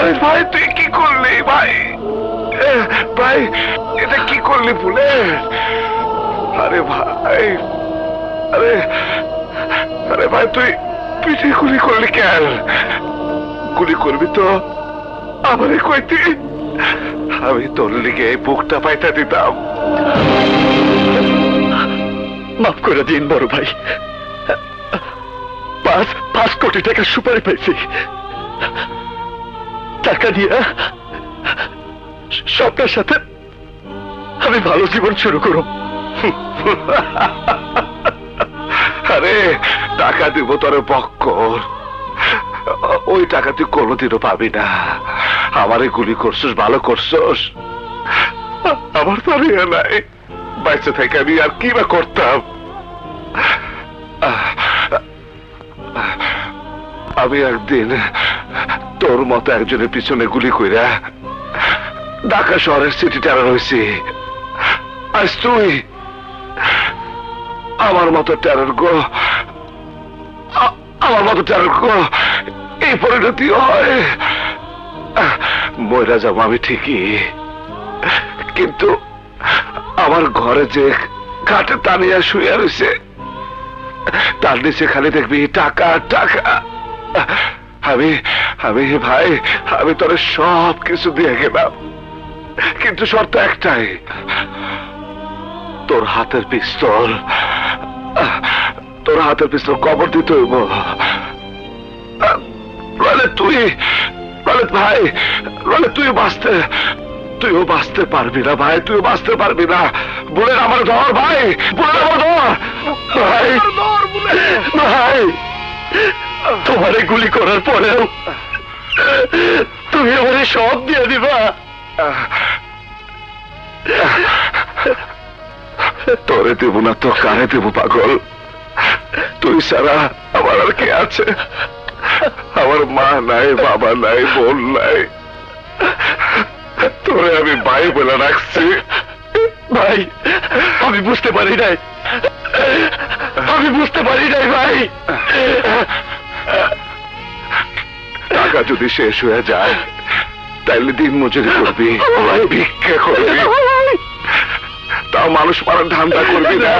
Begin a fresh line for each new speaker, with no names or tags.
আরে ভাই তুই কি করলি ভাই? ভাই এটা কি করলি ভুলে? আরে ভাই, আরে আরে ভাই তুই পিঠে গুলি করলি কেন? গুলি করবি তো আমারে কইতি, আমি তোর লিগে বুকটা পাইতা দিতাম।
মাফ করে দিন বড় ভাই, 5 কোটি টাকা সুপারি পাইছি। টাকা দিয়ে স্বপ্নের সাথে আমি ভালো জীবন শুরু করব।
আরে টাকা দিব তোর বক্কর, ওই টাকা তুই কোনোদিনও পাবি না। আমারে গুলি করছিস, ভালো করছিস, আমার তো আর নাই। বাইচে থেকে আমি আর কি বা করতাম? আমি একদিন তোর মতো একজনের পিছনে গুলি কইরা ঢাকা শহরের সিটি টেরার হয়েছি। আজ তুই আমার মতো টেরার গো, আমার মতো টেরার গো এই পরিণতি হয়। ময়রা যাবো আমি ঠিকই, কিন্তু আমার ঘরে যে খাটে টানিয়া শুয়ে রয়েছে তার নিচে খালি দেখবি টাকা টাকা। আমি আমি ভাই আমি তোর সব কিছু দিয়ে গেলাম, কিন্তু শর্ত একটাই, তোর হাতের পিস্তল কবর দিতে হইব। তুই ভাই তুইও বাঁচতে পারবি না ভাই, তুইও বাঁচতে পারবি না। বলে আমার ধর ভাই, বলে আমার ধর ভাই, ভাই
তোমারে গুলি করার পরেও তুমি আমারে সব দিয়ে দিবা?
তোরে দেব না তো কারে দেব পাগল? তুই ছাড়া আমার আর কে আছে? আমার মা নাই, বাবা নাই, বোন নাই, তোরে আমি ভাই বলে রাখছি।
ভাই আমি বুঝতে পারি নাই, ভাই।
টাকা যদি শেষ হয়ে যায় তাইলে দিন মজুরি করবি, ভিক্ষা করবি, তাও মানুষ মারার ধান্দা করবি না।